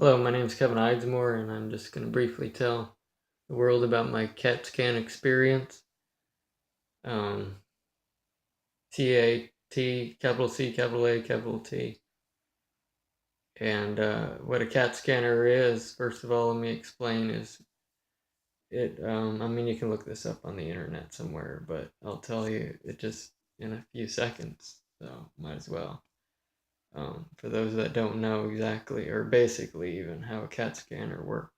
Hello, my name is Kevin Idesmore, and I'm just going to briefly tell the world about my CAT scan experience. Um, CAT, capital C, capital A, capital T. And what a CAT scanner is, first of all, let me explain, is you can look this up on the internet somewhere, but I'll tell you it just in a few seconds, so might as well. For those that don't know exactly, or basically even, how a CAT scanner works.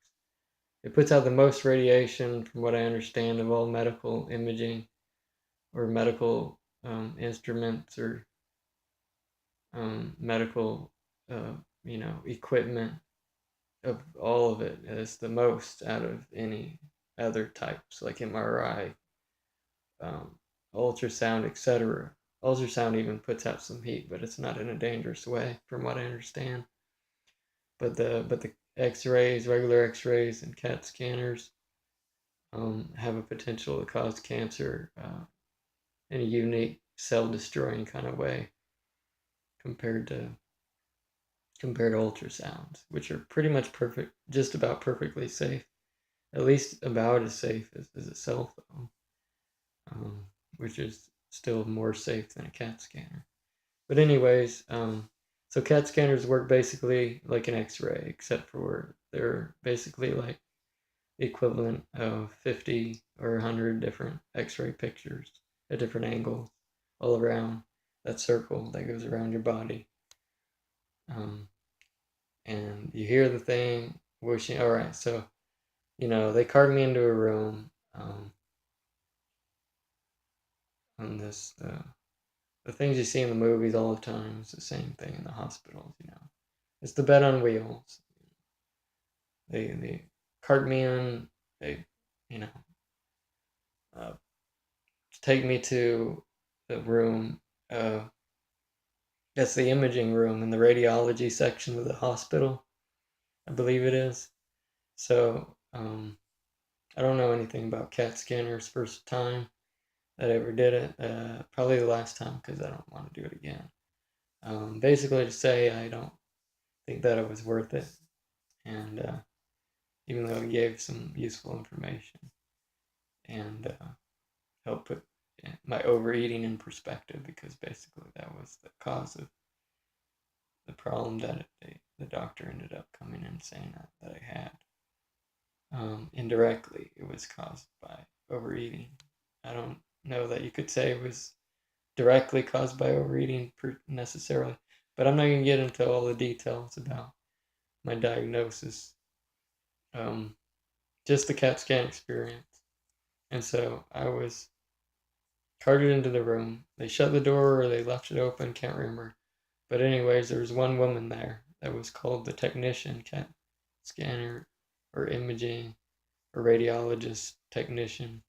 It puts out the most radiation, from what I understand, of all medical imaging or medical instruments or medical, equipment. Of all of it, is the most out of any other types, like MRI, um, ultrasound, etc. Ultrasound even puts out some heat, but it's not in a dangerous way, from what I understand. But the X-rays, regular X-rays, and CAT scanners have a potential to cause cancer in a unique cell-destroying kind of way compared to ultrasounds, which are pretty much perfect, just about perfectly safe, at least about as safe as a cell phone, which is still more safe than a CAT scanner. But anyways, so CAT scanners work basically like an X-ray, except for they're basically like the equivalent of 50 or 100 different X-ray pictures at different angles all around that circle that goes around your body. Um, and you hear the thing whooshing. All right, so they carted me into a room. On this, the things you see in the movies all the time is the same thing in the hospitals. It's the bed on wheels. They cart me in. They, you know, uh, take me to the room. That's the imaging room in the radiology section of the hospital, I believe it is. So I don't know anything about CAT scanners. First time that I ever did it. Probably the last time because I don't want to do it again. Basically, to say I don't think that it was worth it, and even though it gave some useful information and helped put my overeating in perspective, because basically that was the cause of the problem that the doctor ended up coming in saying that I had. Indirectly, it was caused by overeating. I don't know that you could say it was directly caused by overeating necessarily, but I'm not going to get into all the details about my diagnosis. Um, just the CAT scan experience. And so I was carted into the room. They shut the door or they left it open, can't remember. But anyways, there was one woman there that was called the technician, CAT scanner or imaging or radiologist technician.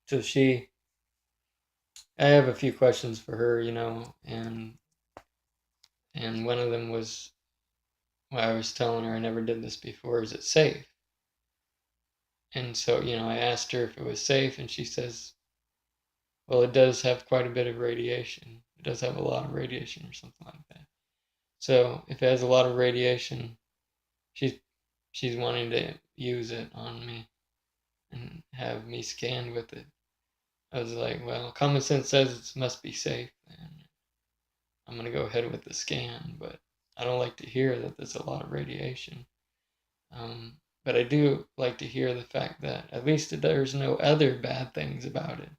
So I have a few questions for her, and one of them was, well, I was telling her I never did this before. Is it safe? And so, I asked her if it was safe, and she says, well, it does have quite a bit of radiation. It does have a lot of radiation or something like that. So if it has a lot of radiation, she's she's wanting to use it on me and have me scanned with it. I was like, well, common sense says it must be safe, and I'm gonna go ahead with the scan, but I don't like to hear that there's a lot of radiation. But I do like to hear the fact that at least there's no other bad things about it,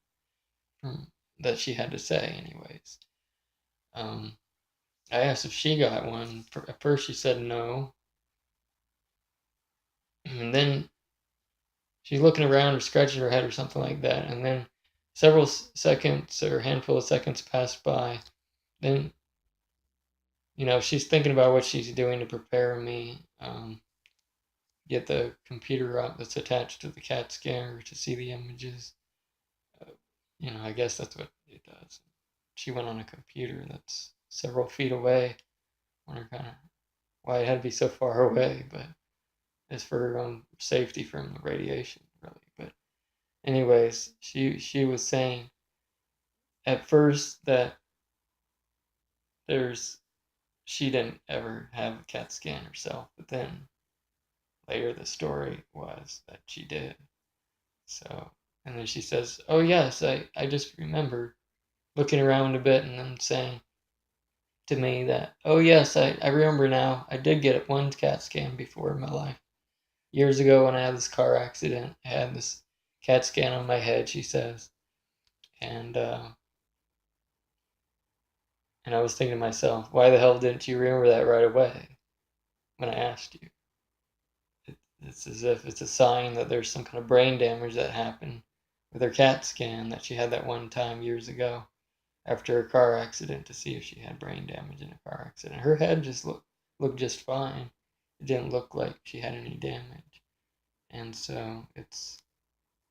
that she had to say, anyways. Um, I asked if she got one. At first, she said no, and then she's looking around or scratching her head or something like that. And then several seconds or a handful of seconds passed by. Then, she's thinking about what she's doing to prepare me. Get the computer out that's attached to the CAT scanner to see the images. Uh, I guess that's what it does. She went on a computer that's several feet away. Wonder kind of why it had to be so far away, but it's for her own safety from the radiation, really. But anyways, she was saying at first that there's she didn't ever have a CAT scan herself, but then later the story was that she did. So, and then she says, "Oh yes, I just remember looking around a bit and then saying to me that, oh yes, I remember now. I did get one CAT scan before in my life. Years ago when I had this car accident, I had this CAT scan on my head," she says. And and I was thinking to myself, why the hell didn't you remember that right away when I asked you? It's as if it's a sign that there's some kind of brain damage that happened with her CAT scan that she had that one time years ago after a car accident to see if she had brain damage in a car accident. Her head just looked just fine. It didn't look like she had any damage. And so it's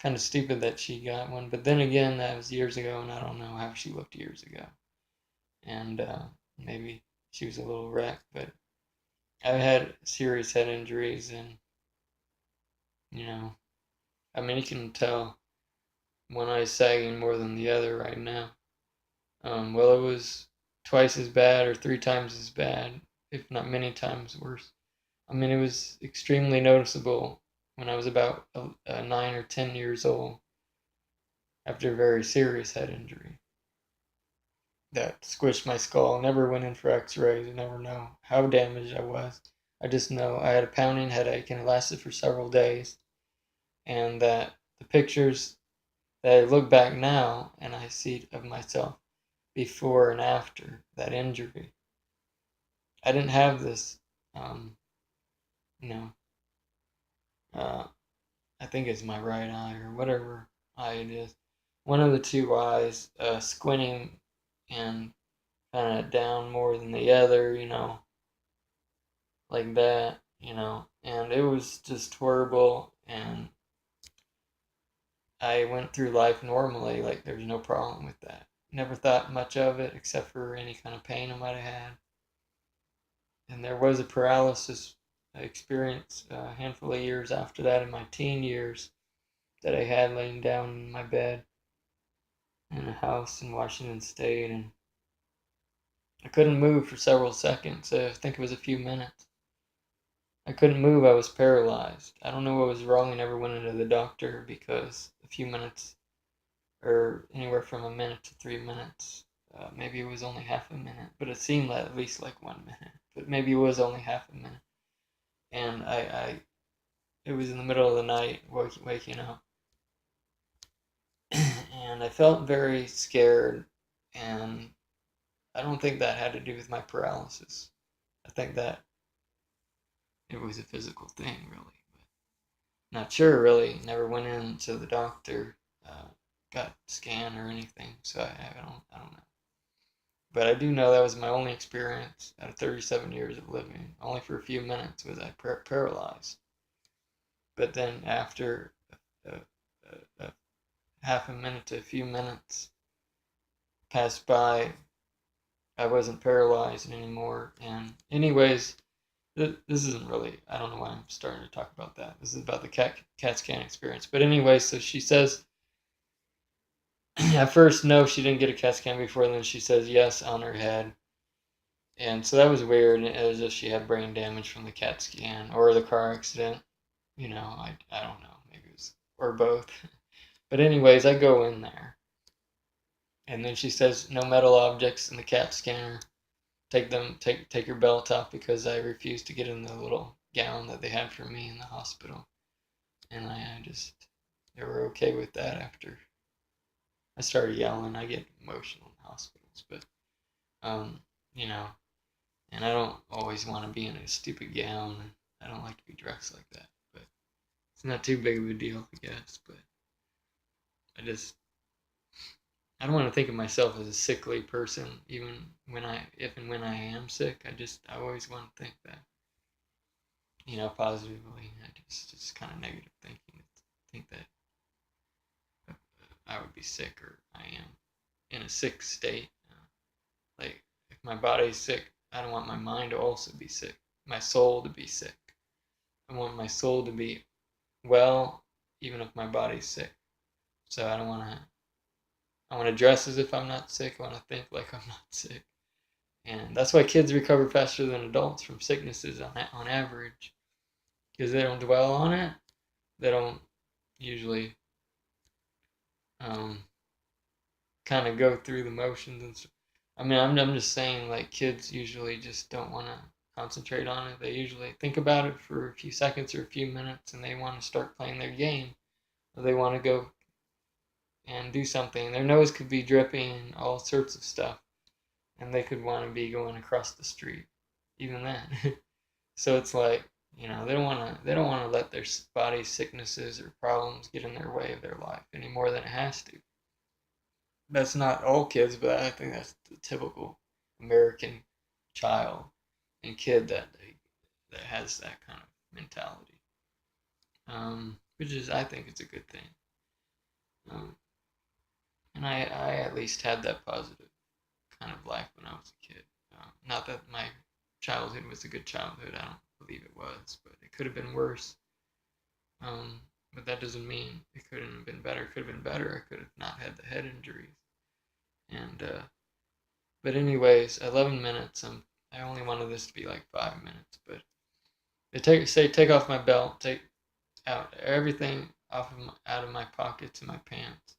kind of stupid that she got one. But then again, that was years ago, and I don't know how she looked years ago. And maybe she was a little wrecked, but I've had serious head injuries, and you know, I mean, you can tell one eye's sagging more than the other right now. Well, it was twice as bad or three times as bad, if not many times worse. I mean, it was extremely noticeable when I was about 9 or 10 years old after a very serious head injury that squished my skull. Never went in for x-rays. I never know how damaged I was. I just know I had a pounding headache and it lasted for several days. And that the pictures that I look back now and I see of myself before and after that injury, I didn't have this, um, you know, uh, I think it's my right eye or whatever eye it is. One of the two eyes squinting and kind of down more than the other, like that. And it was just horrible. And I went through life normally, like there's no problem with that. Never thought much of it except for any kind of pain I might have had. And there was a paralysis experience a handful of years after that in my teen years that I had laying down in my bed in a house in Washington State, and I couldn't move for several seconds. I think it was a few minutes. I couldn't move. I was paralyzed. I don't know what was wrong. I never went into the doctor because a few minutes, or anywhere from a minute to 3 minutes. Maybe it was only half a minute, but it seemed at least like 1 minute. But maybe it was only half a minute. And it was in the middle of the night, waking up, and I felt very scared. And I don't think that had to do with my paralysis. I think that it was a physical thing, really. But not sure, really. Never went in to the doctor, got scanned or anything, so I don't know. But I do know that was my only experience out of 37 years of living. Only for a few minutes was I paralyzed. But then after a, a half a minute to a few minutes passed by, I wasn't paralyzed anymore. And anyways, this isn't really, I don't know why I'm starting to talk about that. This is about the CAT scan experience. But anyway, so she says, at first, no, she didn't get a CAT scan before, and then she says yes on her head. And so that was weird, as if she had brain damage from the CAT scan or the car accident. I don't know, maybe it was, or both. But anyways, I go in there. And then she says, no metal objects in the CAT scanner. Take your belt off, because I refused to get in the little gown that they had for me in the hospital. And they were okay with that after I started yelling. I get emotional in hospitals, but, um, you know, and I don't always want to be in a stupid gown. I don't like to be dressed like that, but it's not too big of a deal, I guess. But I just, I don't want to think of myself as a sickly person, even if and when I am sick. I always want to think that, positively. Just kind of negative thinking. Think that I would be sick, or I am in a sick state. Like, if my body's sick, I don't want my mind to also be sick. My soul to be sick. I want my soul to be well, even if my body's sick. So I don't want to. I want to dress as if I'm not sick. I want to think like I'm not sick. And that's why kids recover faster than adults from sicknesses on average, because they don't dwell on it. They don't usually um, kind of go through the motions and stuff. I mean, I'm just saying, like, kids usually just don't want to concentrate on it. They usually think about it for a few seconds or a few minutes, and they want to start playing their game, or they want to go and do something. Their nose could be dripping, all sorts of stuff, and they could want to be going across the street, even then. So it's like, they don't want to let their body sicknesses or problems get in their way of their life any more than it has to. That's not all kids, but I think that's the typical American child and kid that has that kind of mentality. Which is, I think, it's a good thing. Um, and I at least had that positive kind of life when I was a kid. Not that my childhood was a good childhood. I don't believe it was, but it could have been worse. But that doesn't mean it couldn't have been better. It could have been better. I could have not had the head injuries. And but anyways, 11 minutes. I only wanted this to be like 5 minutes, but take off my belt, take out everything out of my pockets and my pants,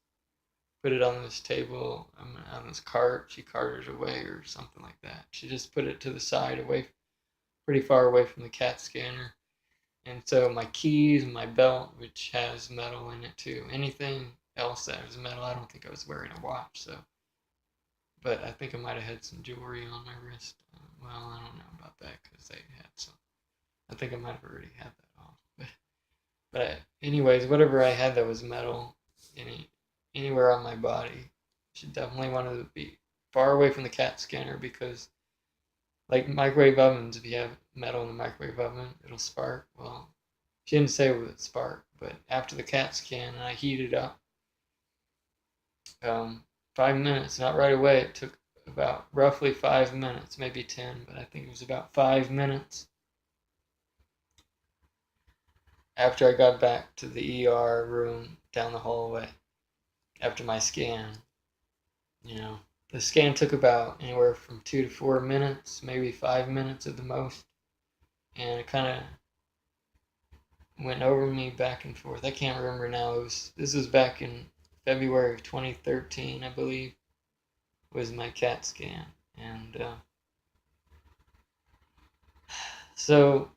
put it on this table, on this cart. She carted it away or something like that. She just put it to the side, away, pretty far away from the CAT scanner. And so my keys and my belt, which has metal in it too. Anything else that has metal, I don't think I was wearing a watch, so. But I think I might have had some jewelry on my wrist. Well, I don't know about that because they had some. I think I might have already had that off. Anyways, whatever I had that was metal, anywhere on my body, should definitely want to be far away from the CAT scanner because, like microwave ovens, if you have metal in the microwave oven, it'll spark. Well, she didn't say it would spark, but after the CAT scan, I heated up. 5 minutes, not right away. It took about roughly 5 minutes, maybe 10, but I think it was about 5 minutes after I got back to the ER room down the hallway after my scan. You know, the scan took about anywhere from 2 to 4 minutes, maybe 5 minutes at the most, and it kind of went over me back and forth. I can't remember now. This was back in February of 2013, I believe, was my CAT scan, and so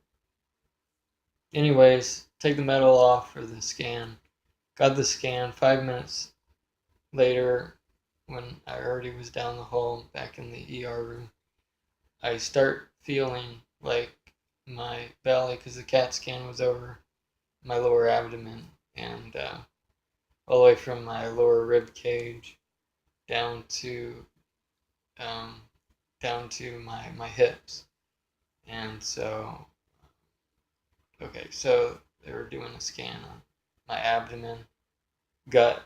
anyways, take the metal off for the scan. Got the scan 5 minutes later when I already was down the hall back in the ER room. I start feeling like my belly, because the CAT scan was over my lower abdomen and all the way from my lower rib cage down to um, my hips. And so, okay, so they were doing a scan on my abdomen, gut,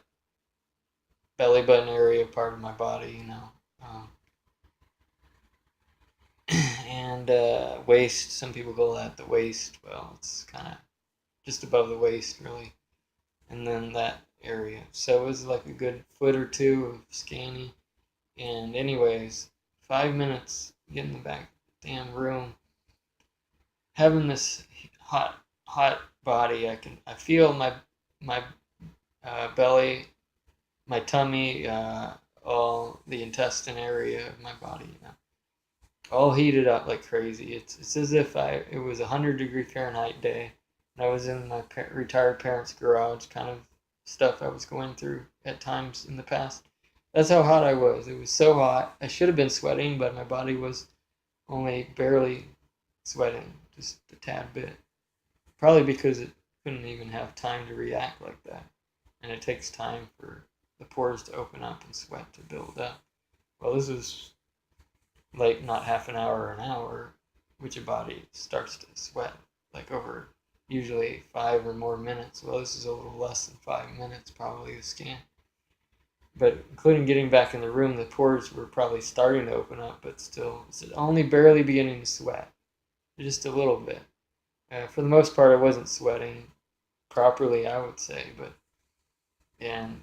belly button area, part of my body. Um, and waist. Some people call that the waist. Well, it's kind of just above the waist, really, and then that area. So it was like a good foot or two of scanning. And anyways, 5 minutes getting the back damn room, having this hot body. I feel my belly, my tummy, all the intestine area of my body, all heated up like crazy. It's as if it was 100-degree Fahrenheit day, and I was in my retired parents' garage, kind of stuff I was going through at times in the past. That's how hot I was. It was so hot. I should have been sweating, but my body was only barely sweating, just a tad bit. Probably because it couldn't even have time to react like that. And it takes time for the pores to open up and sweat to build up. Well, this was like not half an hour or an hour, which your body starts to sweat like over usually 5 or more minutes. Well, this is a little less than 5 minutes, probably the scan. But including getting back in the room, the pores were probably starting to open up, but still, it's only barely beginning to sweat, just a little bit. For the most part, I wasn't sweating properly, I would say, and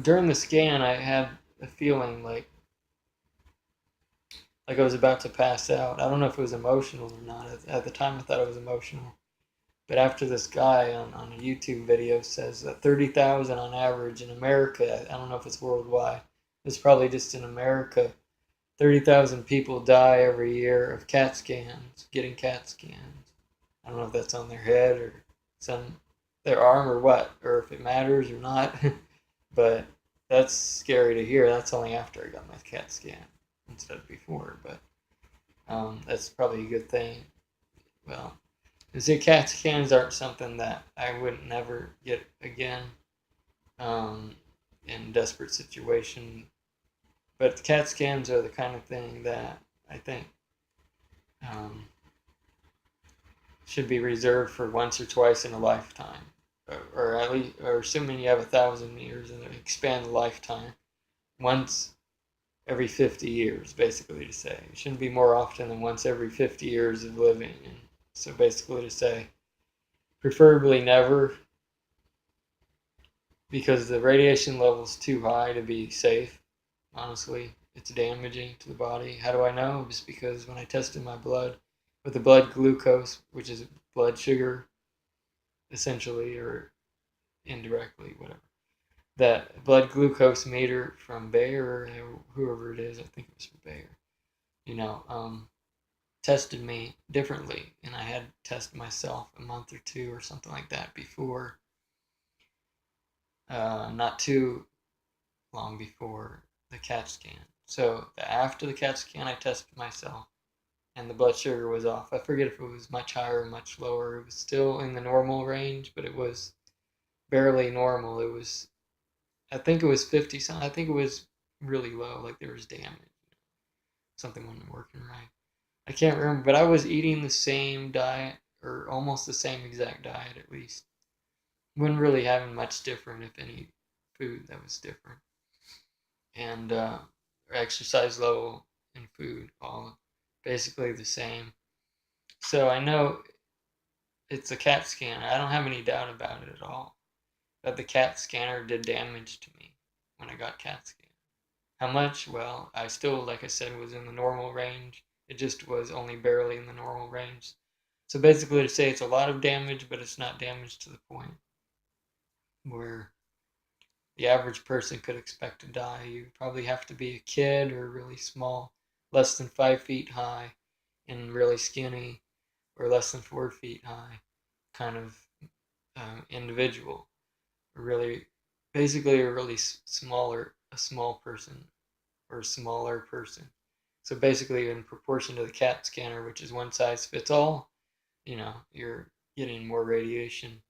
during the scan, I had a feeling like like I was about to pass out. I don't know if it was emotional or not. At the time, I thought it was emotional. But after this guy on a YouTube video says that 30,000 on average in America, I don't know if it's worldwide, it's probably just in America, 30,000 people die every year of CAT scans, getting CAT scans. I don't know if that's on their head or some their arm or what, or if it matters or not. But that's scary to hear. That's only after I got my CAT scan instead of before. But that's probably a good thing. Well, you see, CAT scans aren't something that I would never get again um, in desperate situation. But CAT scans are the kind of thing that I think um, should be reserved for once or twice in a lifetime, or at least, or assuming you have 1,000 years and expand the lifetime once every 50 years, basically to say it shouldn't be more often than once every 50 years of living, and so basically to say preferably never, because the radiation level is too high to be safe. Honestly, it's damaging to the body. How do I know? Just because when I tested my blood with the blood glucose, which is blood sugar, essentially, or indirectly, whatever. That blood glucose meter from Bayer, or whoever it is, I think it was from Bayer, you know, tested me differently. And I had to test myself a month or two or something like that before, not too long before the CAT scan. So after the CAT scan, I tested myself and the blood sugar was off. I forget if it was much higher or much lower. It was still in the normal range, but it was barely normal. It was, I think it was 50 something. I think it was really low, like there was damage. Something wasn't working right. I can't remember, but I was eating the same diet, or almost the same exact diet at least. Wasn't really having much different, if any, food that was different. And exercise level and food, all basically the same. So I know it's a CAT scanner. I don't have any doubt about it at all. That the CAT scanner did damage to me when I got CAT scanned. How much? Well, I still, like I said, was in the normal range. It just was only barely in the normal range. So basically, to say it's a lot of damage, but it's not damage to the point where the average person could expect to die. You probably have to be a kid or really small, less than 5 feet high, and really skinny, or less than 4 feet high, kind of individual. Really, basically, a really a small person, or a smaller person. So basically, in proportion to the CAT scanner, which is one size fits all, you're getting more radiation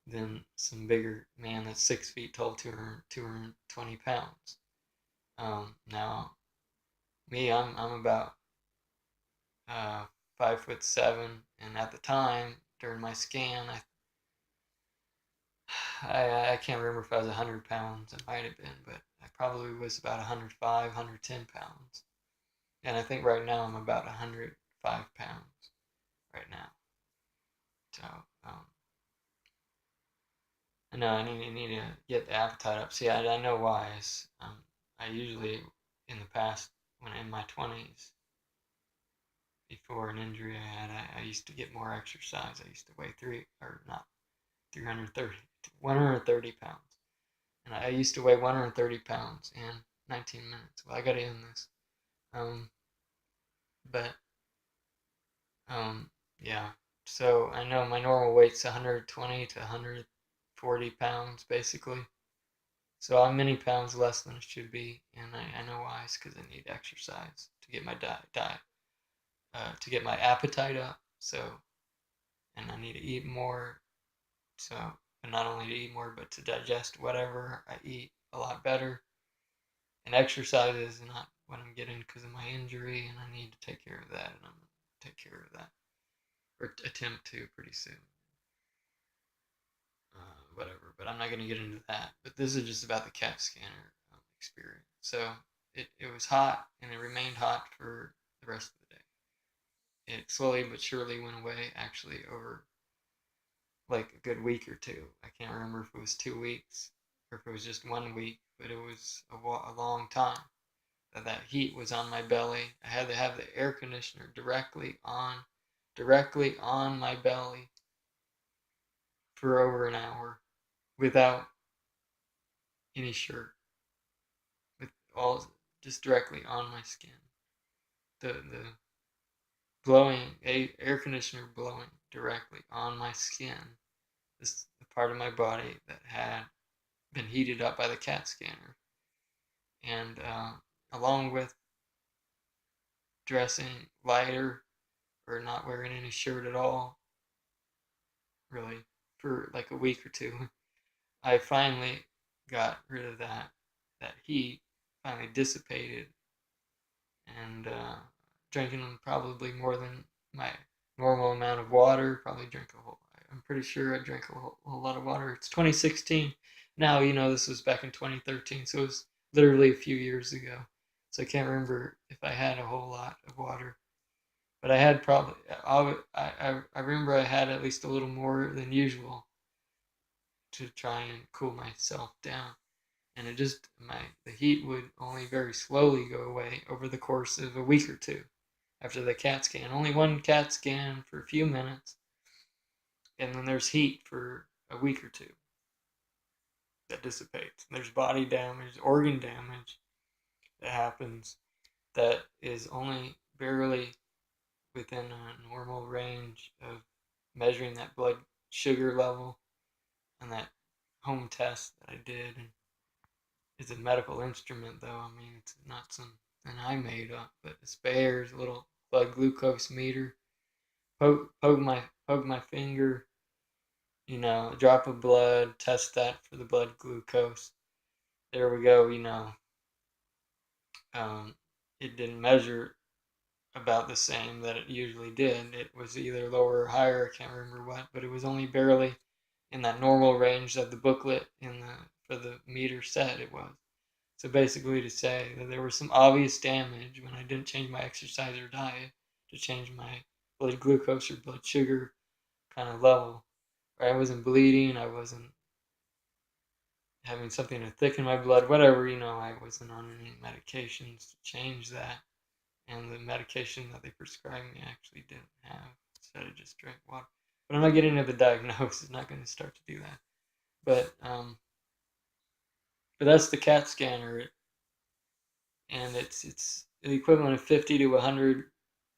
than some bigger man that's 6 feet tall, 220 pounds. Now, me, I'm about 5'7", and at the time during my scan, I can't remember if I was 100 pounds. I might have been, but I probably was about 105, 110 pounds. And I think right now I'm about 105 pounds right now. So, I know I need to get the appetite up. See, I know why. I usually, in the past, when in my 20s, before an injury I had, I used to get more exercise. I used to weigh or not 330, 130 pounds. And I used to weigh 130 pounds in 19 minutes. Well, I got to end this. Um, but, yeah. So I know my normal weight's 120 to 140 pounds, basically. So I'm many pounds less than it should be, and I know why. It's because I need exercise to get my to get my appetite up. So, and I need to eat more. So, and not only to eat more, but to digest whatever I eat a lot better. And exercise is not what I'm getting because of my injury, and I need to take care of that, and I'm gonna take care of that, or attempt to pretty soon. Whatever, but I'm not going to get into that. But this is just about the CAT scanner experience. So it was hot, and it remained hot for the rest of the day. It slowly but surely went away, actually, over like a good week or two. I can't remember if it was 2 weeks or if it was just 1 week, but it was a long time. that heat was on my belly. I had to have the air conditioner directly on my belly for over an hour without any shirt, with all just directly on my skin. The blowing air conditioner blowing directly on my skin. This the part of my body that had been heated up by the CAT scanner, and along with dressing lighter or not wearing any shirt at all, really, for like a week or two, I finally got rid of that heat. Finally dissipated, and drinking probably more than my normal amount of water. Probably drink a whole. I'm pretty sure I drank a whole lot of water. It's 2016 now. This was back in 2013, so it was literally a few years ago. So I can't remember if I had a whole lot of water, but I had probably. I remember I had at least a little more than usual to try and cool myself down, and the heat would only very slowly go away over the course of a week or two after the CAT scan. Only one CAT scan for a few minutes, and then there's heat for a week or two that dissipates. There's body damage, organ damage that happens that is only barely within a normal range of measuring that blood sugar level and that home test that I did. And it's a medical instrument, though. I mean, it's not something I made up, but it's Bayer's little blood glucose meter. Poke my finger, a drop of blood, test that for the blood glucose. There we go, it didn't measure about the same that it usually did. It was either lower or higher, I can't remember what, but it was only barely in that normal range that the booklet for the meter said it was. So basically to say that there was some obvious damage when I didn't change my exercise or diet to change my blood glucose or blood sugar kind of level. Or I wasn't bleeding, I wasn't having something to thicken my blood, whatever, I wasn't on any medications to change that. And the medication that they prescribed me actually didn't have. Instead, I just drank water. But I'm not getting into the diagnosis. Not going to start to do that. But that's the CAT scanner, and it's the equivalent of 50 to 100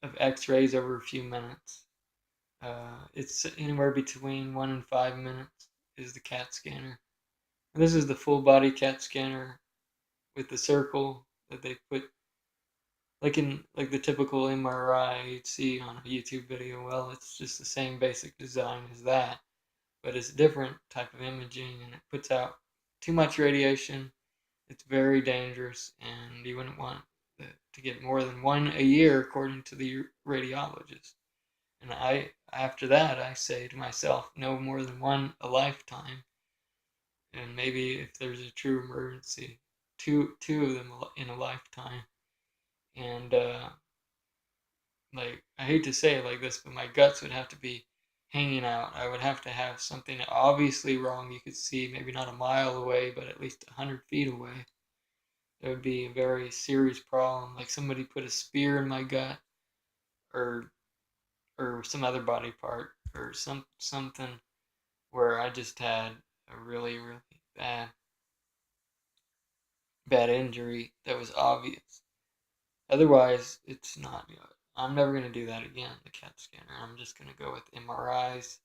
of X-rays over a few minutes. It's anywhere between 1 and 5 minutes is the CAT scanner. And this is the full body CAT scanner with the circle that they put like the typical MRI you'd see on a YouTube video. Well, it's just the same basic design as that, but it's a different type of imaging, and it puts out too much radiation. It's very dangerous, and you wouldn't want to get more than one a year, according to the radiologist. And after that, I say to myself, no more than one a lifetime, and maybe if there's a true emergency, two of them in a lifetime. And like, I hate to say it like this, but my guts would have to be hanging out. I would have to have something obviously wrong. You could see maybe not a mile away, but at least 100 feet away. It would be a very serious problem. Like somebody put a spear in my gut, or some other body part, or something where I just had a really really bad injury that was obvious. Otherwise, it's not. I'm never gonna do that again. The CAT scanner. I'm just gonna go with MRIs,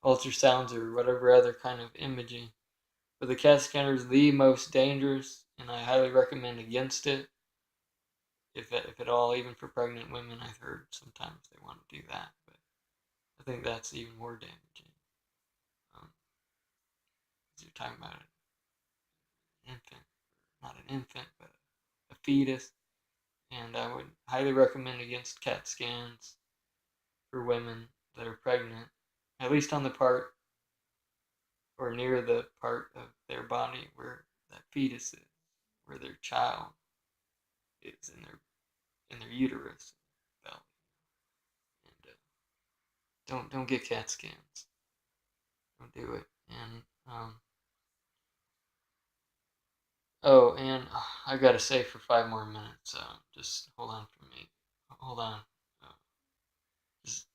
ultrasounds, or whatever other kind of imaging. But the CAT scanner is the most dangerous, and I highly recommend against it. If at all, even for pregnant women, I've heard sometimes they want to do that, but I think that's even more damaging. Um, because you're talking about an infant, not an infant, but a fetus, and I would highly recommend against CAT scans for women that are pregnant, at least on the part or near the part of their body where that fetus is, where their child is in their uterus, belly. And don't get CAT scans. Don't do it. And Oh, and I gotta say for 5 more minutes. Just hold on for me. Hold on. Uh, just,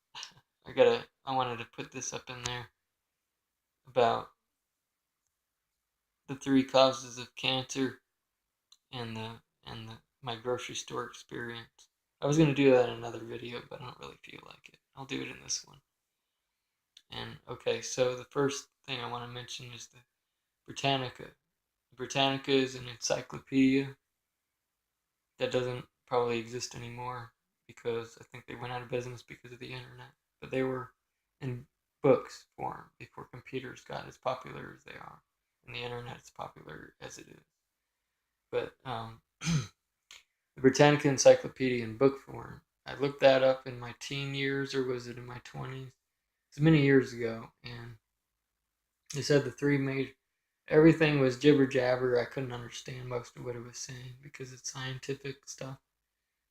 I wanted to put this up in there about the three causes of cancer and my grocery store experience. I was gonna do that in another video, but I don't really feel like it. I'll do it in this one. And okay, so the first thing I want to mention is the Britannica. Britannica is an encyclopedia that doesn't probably exist anymore because I think they went out of business because of the internet. But they were in books form before computers got as popular as they are, and the internet as popular as it is. But the Britannica Encyclopedia in book form, I looked that up in my teen years, or was it in my 20s? It's many years ago, and they said the three major everything was jibber jabber. I couldn't understand most of what it was saying because it's scientific stuff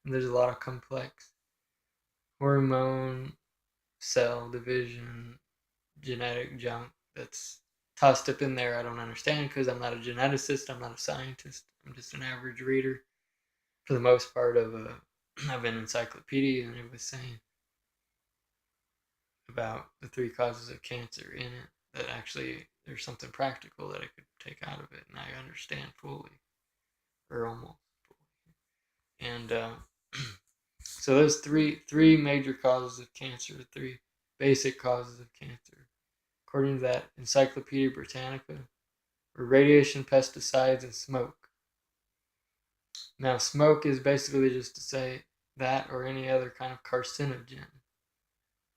and there's a lot of complex hormone, cell division, genetic junk that's tossed up in there. I don't understand because I'm not a geneticist. I'm not a scientist. I'm just an average reader for the most part of an encyclopedia, and it was saying about the three causes of cancer in it. That actually there's something practical that I could take out of it, and I understand fully or almost. And so there's three major causes of cancer, three basic causes of cancer, according to that Encyclopedia Britannica, are radiation, pesticides, and smoke. Now, smoke is basically just to say that or any other kind of carcinogen,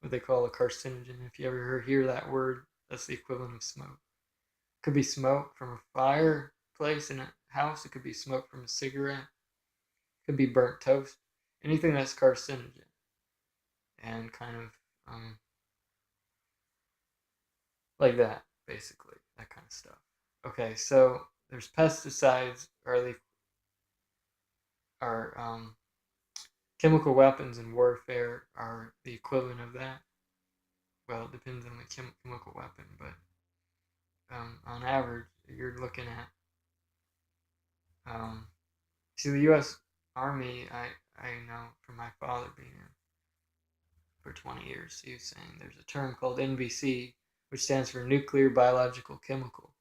what they call a carcinogen. If you ever hear that word, that's the equivalent of smoke. It could be smoke from a fireplace in a house. It could be smoke from a cigarette. It could be burnt toast. Anything that's carcinogen and kind of like that, basically, that kind of stuff. Okay, so there's pesticides, or they are chemical weapons in warfare are the equivalent of that. Well, it depends on the chemical weapon, but on average, you're looking at. See, the U.S. Army, I know from my father being in for 20 years, he was saying there's a term called NBC, which stands for nuclear, biological, chemical.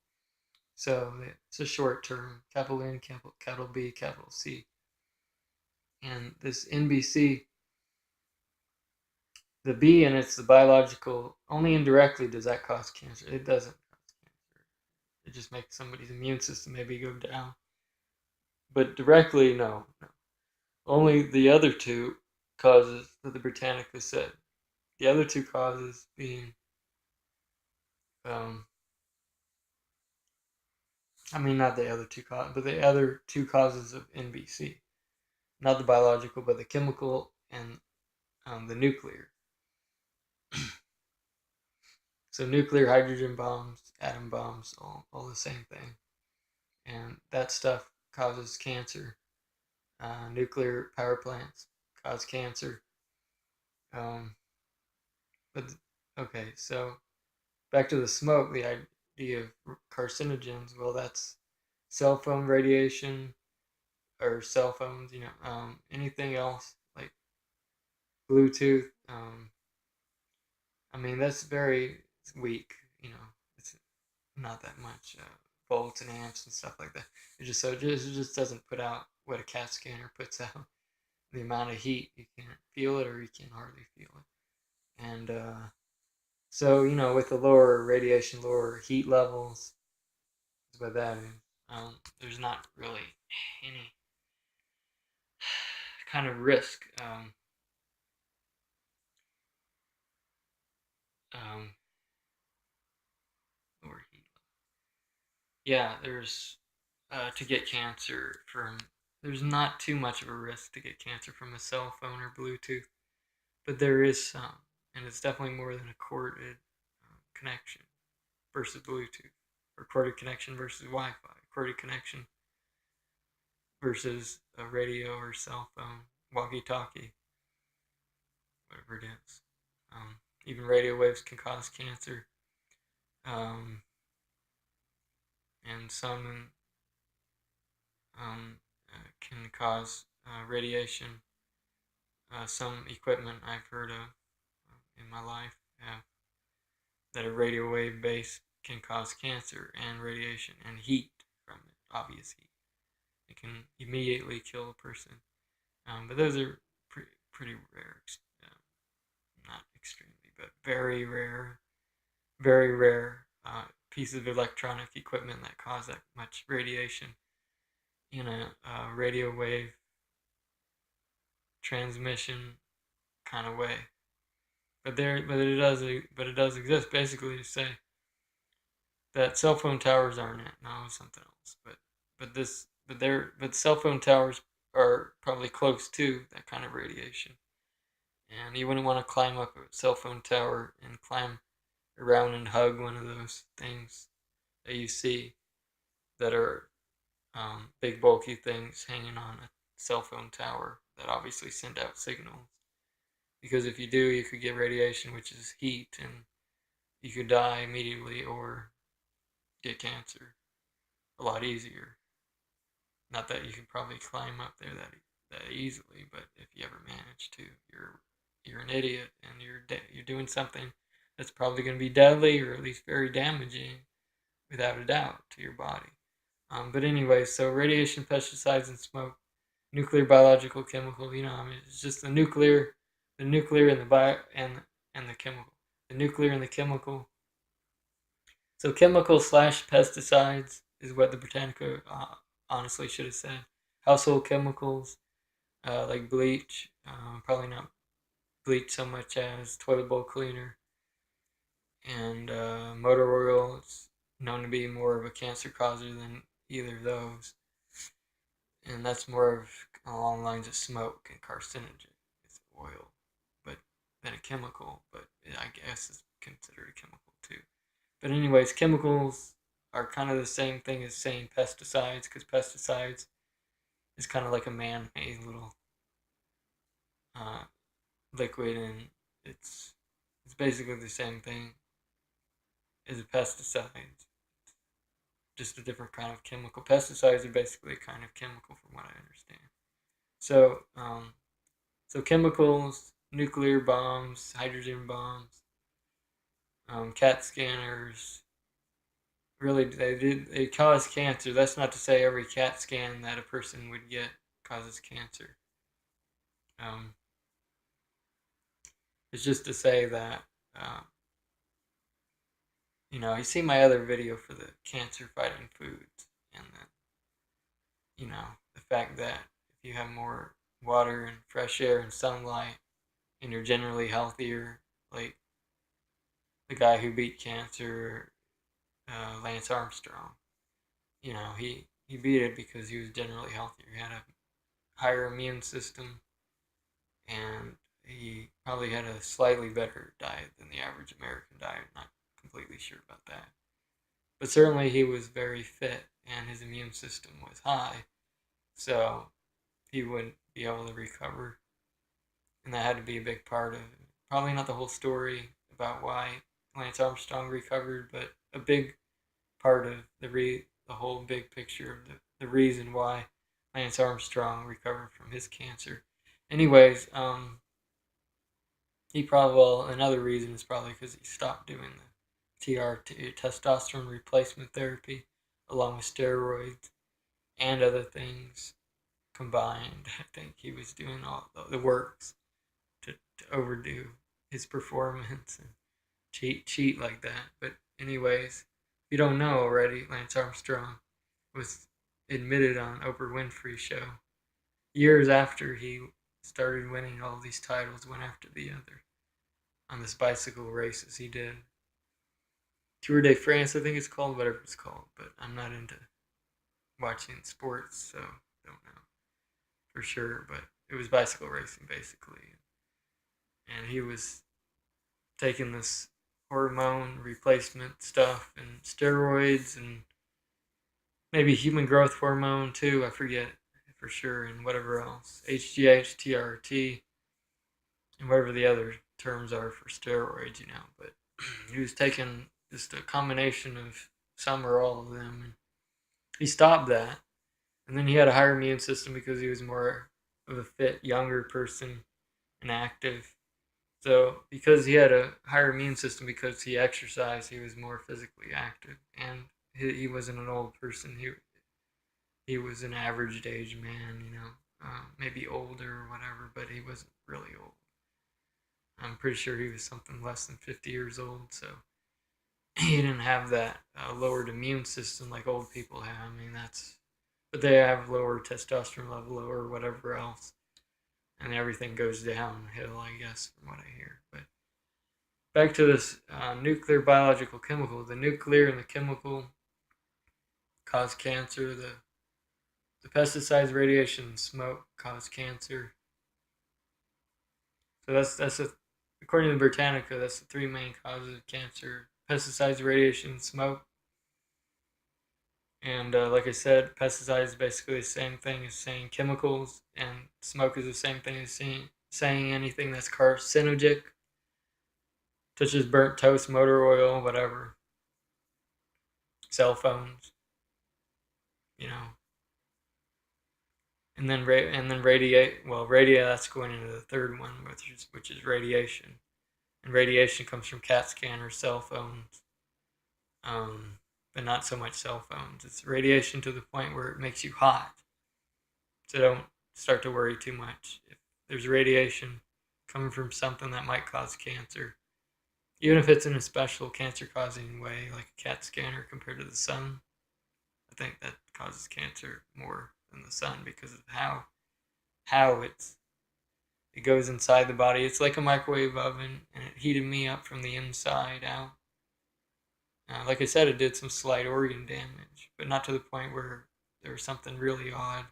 So it's a short term, capital N, capital B, capital C. And this NBC, the B in it's the biological, only indirectly does that cause cancer. It doesn't cause cancer. It just makes somebody's immune system maybe go down. But directly, no. Only the other two causes that the Britannica said. The other two causes being, um, not the other two causes, but the other two causes of NBC. Not the biological, but the chemical and the nuclear. So nuclear, hydrogen bombs, atom bombs, all the same thing. And that stuff causes cancer. Nuclear power plants cause cancer. Um, but okay, so back to the smoke, the idea of carcinogens. Well, that's cell phone radiation or cell phones. Anything else like Bluetooth. That's very weak. It's not that much volts and amps and stuff like that. It just doesn't put out what a CAT scanner puts out. The amount of heat, you can't feel it or you can hardly feel it. And so with the lower radiation, lower heat levels, is what that is. There's not really any kind of risk. Um, Lower heat. Yeah, there's to get cancer from. There's not too much of a risk to get cancer from a cell phone or Bluetooth, but there is some, and it's definitely more than a corded connection versus Bluetooth, or corded connection versus Wi-Fi, corded connection versus a radio or cell phone, walkie-talkie, whatever it is. Even radio waves can cause cancer, um, and some can cause radiation. Some equipment I've heard of in my life that are radio wave based can cause cancer, and radiation and heat from it, obvious heat. It can immediately kill a person. But those are pretty rare, not extremely, but very rare pieces of electronic equipment that cause that much radiation in a radio wave transmission kind of way. But it does exist. Basically, to say that cell phone towers aren't it. No, it's something else. But cell phone towers are probably close to that kind of radiation. And you wouldn't want to climb up a cell phone tower and climb around and hug one of those things that you see that are big bulky things hanging on a cell phone tower that obviously send out signals. Because if you do, you could get radiation, which is heat, and you could die immediately or get cancer a lot easier. Not that you could probably climb up there that easily, but if you ever manage to, you're an idiot and you're doing something that's probably going to be deadly or at least very damaging, without a doubt, to your body. But anyway, so radiation, pesticides, and smoke, nuclear, biological, chemical. I mean, it's just the nuclear and the bio and the chemical, the nuclear and the chemical. So chemical slash pesticides is what the Britannica honestly should have said. Household chemicals like bleach, probably not bleach so much as toilet bowl cleaner, and motor oil. It's known to be more of a cancer causer than either of those, and that's more of along the lines of smoke and carcinogen. It's oil, but than a chemical. But I guess it's considered a chemical too. But anyways, chemicals are kind of the same thing as saying pesticides, because pesticides is kind of like a man-made little uh, liquid, and it's it's basically the same thing as a pesticide, just a different kind of chemical. Pesticides are basically a kind of chemical, from what I understand. So, so chemicals, nuclear bombs, hydrogen bombs, CAT scanners. Really, they cause cancer. That's not to say every CAT scan that a person would get causes cancer. Um, it's just to say that uh, you see my other video for the cancer fighting foods, and the fact that if you have more water and fresh air and sunlight, and you're generally healthier, like the guy who beat cancer, Lance Armstrong. He beat it because he was generally healthier. He had a higher immune system, and he probably had a slightly better diet than the average American diet. Not completely sure about that. But certainly he was very fit, and his immune system was high, so he wouldn't be able to recover. And that had to be a big part of it. Probably not the whole story about why Lance Armstrong recovered, but a big part of the whole big picture of the reason why Lance Armstrong recovered from his cancer. Anyways, another reason is probably because he stopped doing the TRT, testosterone replacement therapy, along with steroids and other things combined. I think he was doing all the works to overdo his performance and cheat like that. But anyways, if you don't know already, Lance Armstrong was admitted on Oprah Winfrey's show years after he started winning all these titles, one after the other, on this bicycle races he did. Tour de France, I think it's called, whatever it's called. But I'm not into watching sports, so don't know for sure. But it was bicycle racing basically, and he was taking this hormone replacement stuff and steroids and maybe human growth hormone too. I forget for sure, and whatever else, HGH, TRT, and whatever the other terms are for steroids. But he was taking just a combination of some or all of them, and he stopped that. And then he had a higher immune system because he was more of a fit, younger person and active. So because he had a higher immune system, because he exercised, he was more physically active, and he wasn't an old person. He was an average age man, maybe older or whatever, but he wasn't really old. I'm pretty sure he was something less than 50 years old, so he didn't have that lowered immune system like old people have. I mean, but they have lower testosterone level, lower whatever else, and everything goes downhill, I guess, from what I hear. But back to this nuclear biological chemical. The nuclear and the chemical cause cancer. The pesticides, radiation, smoke cause cancer. So according to Britannica, that's the three main causes of cancer: pesticides, radiation, smoke. And like I said, pesticides is basically the same thing as saying chemicals, and smoke is the same thing as saying anything that's carcinogenic, such as burnt toast, motor oil, whatever, cell phones, you know. And then radiate. Well, that's going into the third one, which is radiation. And radiation comes from CAT scanners, cell phones, but not so much cell phones. It's radiation to the point where it makes you hot. So don't start to worry too much. If there's radiation coming from something that might cause cancer, even if it's in a special cancer-causing way, like a CAT scanner compared to the sun, I think that causes cancer more than the sun because of how it goes inside the body. It's like a microwave oven, and it heated me up from the inside out. Like I said, it did some slight organ damage, but not to the point where there was something really odd.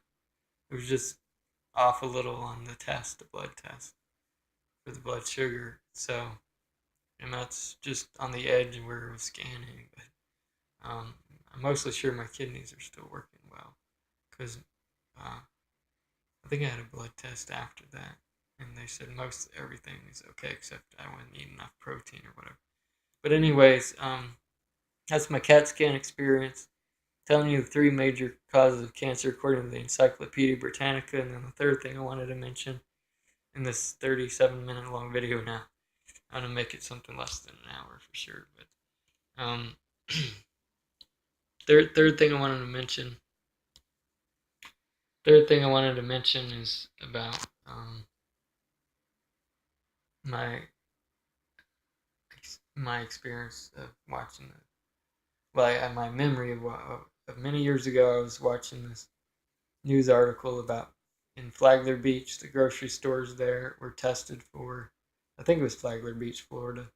It was just off a little on the blood test for the blood sugar. So, and that's just on the edge where it was scanning. But I'm mostly sure my kidneys are still working well because I think I had a blood test after that, and they said most everything is okay except I wouldn't eat enough protein or whatever. But anyways, that's my CAT scan experience. Telling you the three major causes of cancer according to the Encyclopedia Britannica, and then the third thing I wanted to mention in this 37-minute long video now. I'm gonna make it something less than an hour for sure. But third thing I wanted to mention. Third thing I wanted to mention is about my my experience of watching it. Well, my memory of many years ago, I was watching this news article about in Flagler Beach, the grocery stores there were tested for. I think it was Flagler Beach, Florida.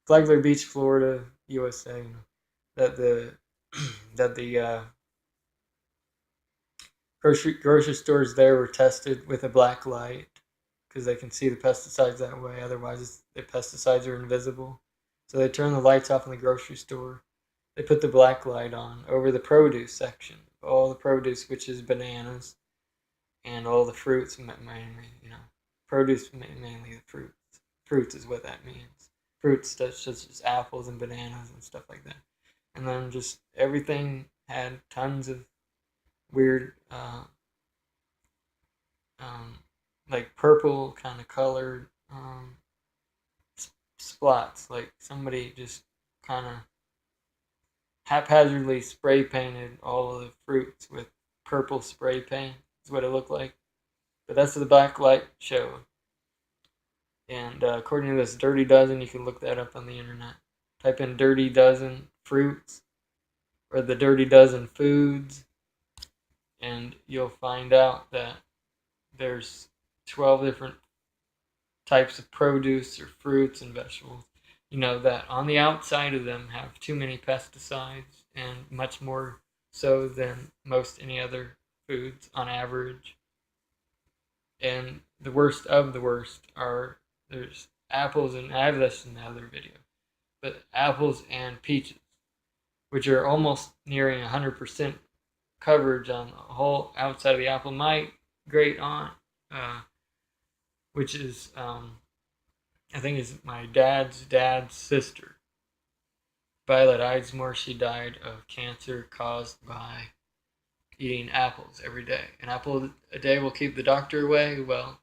Flagler Beach, Florida, USA. That the that the grocery stores there were tested with a black light because they can see the pesticides that way. Otherwise, the pesticides are invisible. So they turn the lights off in the grocery store. They put the black light on over the produce section. All the produce, which is bananas, and all the fruits, mainly, produce, mainly the fruits. Fruits is what that means. Fruits such as apples and bananas and stuff like that. And then just everything had tons of weird, like purple kind of colored spots. Like somebody just kind of haphazardly spray painted all of the fruits with purple spray paint. Is what it looked like. But that's what the black light showed. And according to this Dirty Dozen, you can look that up on the internet. Type in Dirty Dozen fruits or the Dirty Dozen foods, and you'll find out that there's 12 different types of produce or fruits and vegetables, that on the outside of them have too many pesticides and much more so than most any other foods on average. And the worst of the worst there's apples, and I have this in the other video, but apples and peaches, which are almost nearing 100% coverage on the whole outside of the apple. My great aunt, which is I think is my dad's sister, Violet Eidsmoor, she died of cancer caused by eating apples every day. An apple a day will keep the doctor away. Well,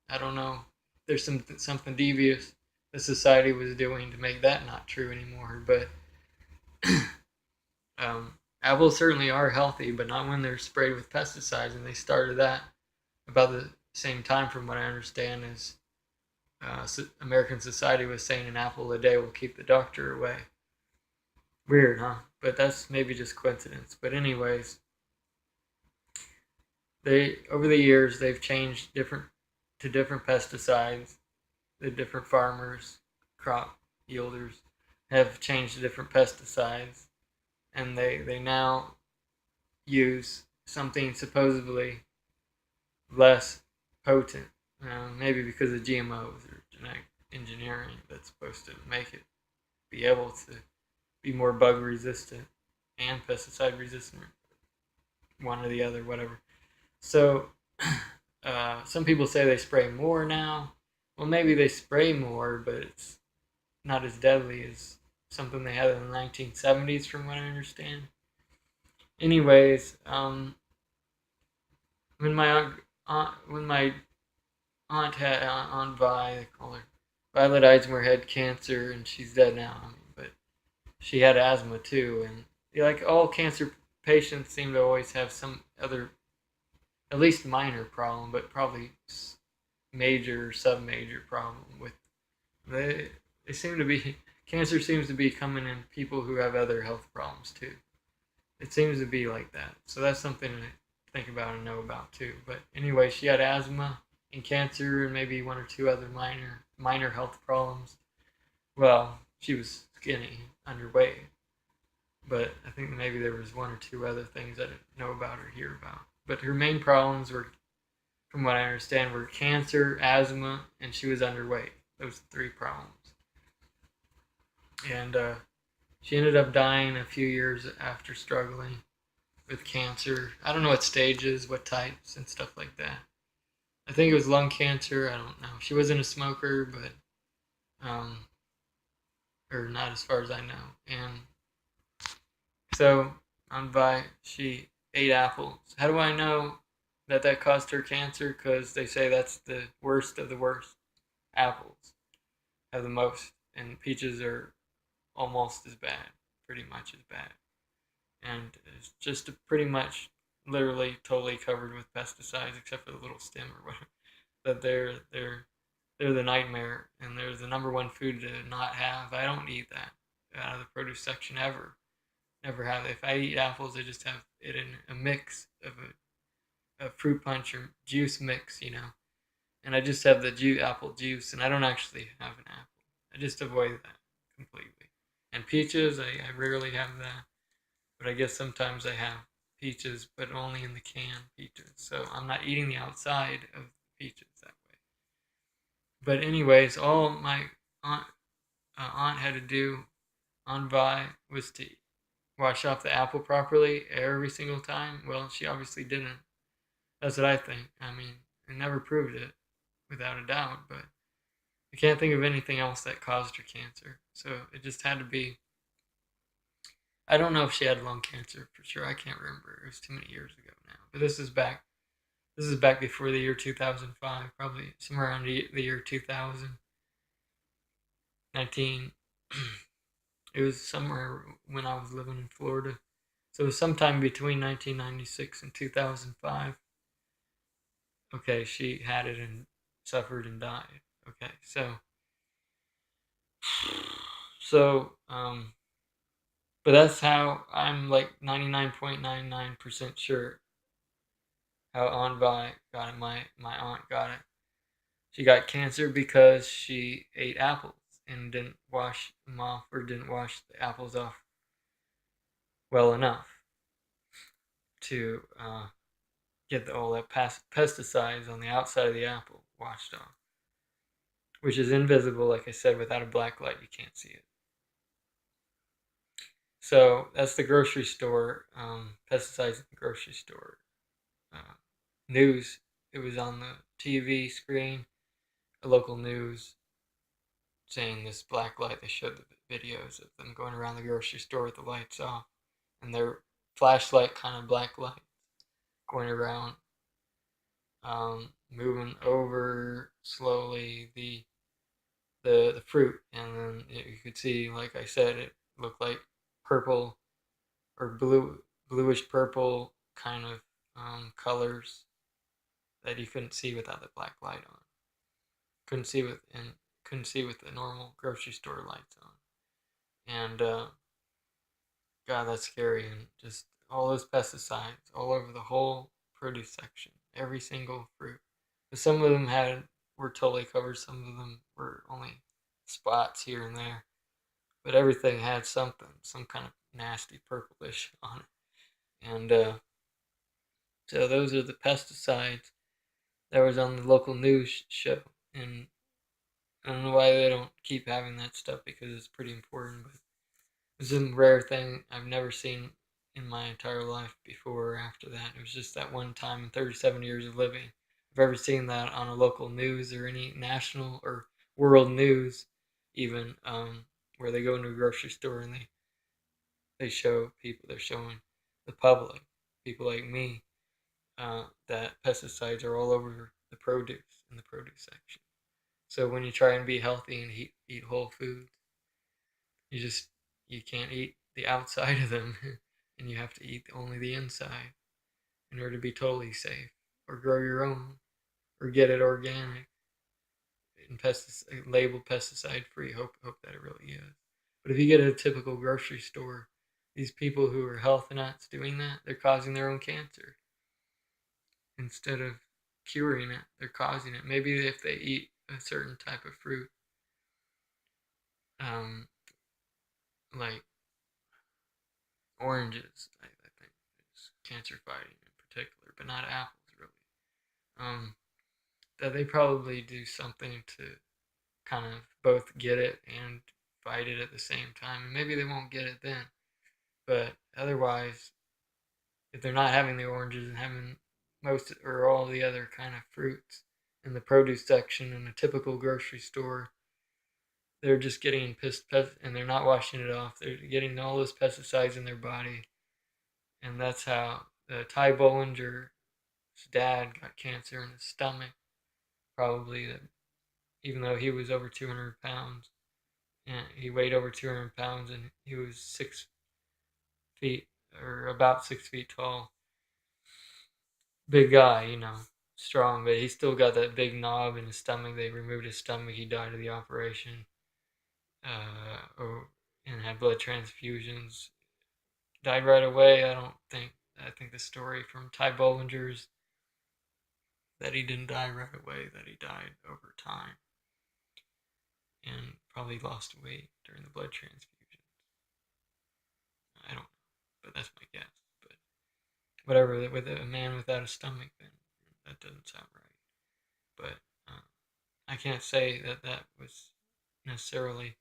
I don't know. There's something devious the society was doing to make that not true anymore. But apples certainly are healthy, but not when they're sprayed with pesticides. And they started that about the same time, from what I understand, as American society was saying an apple a day will keep the doctor away. Weird, huh? But that's maybe just coincidence. But anyways, they over the years they've changed different pesticides. The different farmers, crop yielders, have changed to different pesticides, and they now use something supposedly less potent. Maybe because of GMOs or genetic engineering that's supposed to make it be able to be more bug resistant and pesticide resistant, one or the other, whatever. So some people say they spray more now. Well, maybe they spray more, but it's not as deadly as something they had in the 1970s, from what I understand. Anyways, when my aunt had Aunt Vi, they call her Violet Eidsmoor, had cancer, and she's dead now. But she had asthma too, and like all cancer patients seem to always have some other, at least minor problem, but probably major or sub-major problem with they seem to be cancer seems to be coming in people who have other health problems too. It seems to be like that. So that's something to think about and know about too. But anyway, she had asthma and cancer and maybe one or two other minor health problems. Well, she was skinny, underweight. But I think maybe there was one or two other things I didn't know about or hear about. But her main problems were, from what I understand, were cancer, asthma, and she was underweight. Those three problems. And she ended up dying a few years after struggling with cancer. I don't know what stages, what types, and stuff like that. I think it was lung cancer. I don't know. She wasn't a smoker, but or not as far as I know. And so on Vi, she ate apples. How do I know that caused her cancer? Because they say that's the worst of the worst. Apples have the most, and peaches are almost as bad, pretty much as bad. And it's just pretty much literally totally covered with pesticides except for the little stem or whatever. But they're the nightmare, and they're the number one food to not have. I don't eat that out of the produce section ever. Never have. If I eat apples, I just have it in a mix of a fruit punch or juice mix, And I just have the apple juice, and I don't actually have an apple. I just avoid that completely. And peaches, I rarely have that. But I guess sometimes I have peaches, but only in the can peaches. So I'm not eating the outside of the peaches that way. But anyways, all my aunt had to do on Vi was to wash off the apple properly every single time. Well, she obviously didn't. That's what I think. I mean, I never proved it without a doubt, but I can't think of anything else that caused her cancer. So it just had to be. I don't know if she had lung cancer for sure. I can't remember. It was too many years ago now. But this is back. This is back before the year 2005, probably somewhere around the year 2019. It was somewhere when I was living in Florida. So it was sometime between 1996 and 2005. Okay, she had it and suffered and died. Okay, so but that's how I'm like 99.99% sure how Aunt Vi got it. My aunt got it. She got cancer because she ate apples and didn't wash them off, or didn't wash the apples off well enough to get all that pesticides on the outside of the apple washed off, which is invisible, like I said. Without a black light, you can't see it. So that's the grocery store, pesticides in the grocery store. News, it was on the TV screen, a local news saying this black light. They showed the videos of them going around the grocery store with the lights off, and their flashlight kind of black light going around, moving over slowly the fruit, and then you could see, like I said, it looked like purple or bluish purple kind of colors that you couldn't see without the black light on. Couldn't see with and couldn't see with the normal grocery store lights on. And God, that's scary. And just all those pesticides all over the whole produce section, every single fruit. Some of them were totally covered. Some of them were only spots here and there, but everything had something, some kind of nasty purplish on it. And so those are the pesticides that was on the local news show. And I don't know why they don't keep having that stuff, because it's pretty important. But it's a rare thing I've never seen in my entire life before or after that. It was just that one time in 37 years of living. I've ever seen that on a local news or any national or world news, even where they go into a grocery store and they show people, they're showing the public, people like me, that pesticides are all over the produce in the produce section. So when you try and be healthy and eat whole foods, you just you can't eat the outside of them, and you have to eat only the inside in order to be totally safe, or grow your own, or get it organic and labeled pesticide free. Hope that it really is. But if you get a typical grocery store, these people who are health nuts doing that, they're causing their own cancer. Instead of curing it, they're causing it. Maybe if they eat a certain type of fruit, um, like oranges, I think is cancer fighting in particular, but not apples really. That they probably do something to kind of both get it and fight it at the same time. And maybe they won't get it then, but otherwise, if they're not having the oranges and having most or all the other kind of fruits in the produce section in a typical grocery store, they're just getting and they're not washing it off. They're getting all those pesticides in their body, and that's how Ty Bollinger's dad got cancer in his stomach. Probably that, even though he was over 200 pounds, and he weighed over 200 pounds, and he was 6 feet or about 6 feet tall. Big guy, strong, but he still got that big knob in his stomach. They removed his stomach. He died of the operation, and had blood transfusions. Died right away. I don't think. I think the story from Ty Bollinger's that he didn't die right away. That he died over time, and probably lost weight during the blood transfusion. I don't know, but that's my guess. But whatever, with a man without a stomach, then that doesn't sound right. But I can't say that was necessarily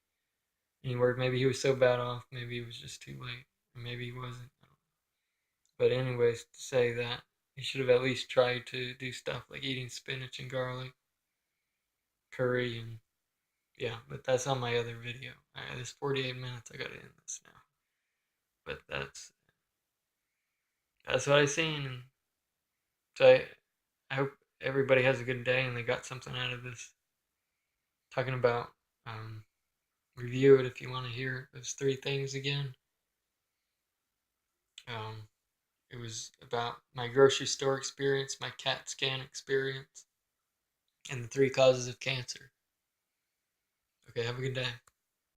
any word. Maybe he was so bad off. Maybe he was just too late, or maybe he wasn't. But anyways, to say that he should have at least tried to do stuff like eating spinach and garlic, curry, and yeah. But that's on my other video. This 48 minutes. I gotta end this now. But that's what I seen, and so I hope everybody has a good day and they got something out of this. Talking about review it if you want to hear those three things again. Um, it was about my grocery store experience, my CAT scan experience, and the three causes of cancer. Okay, have a good day.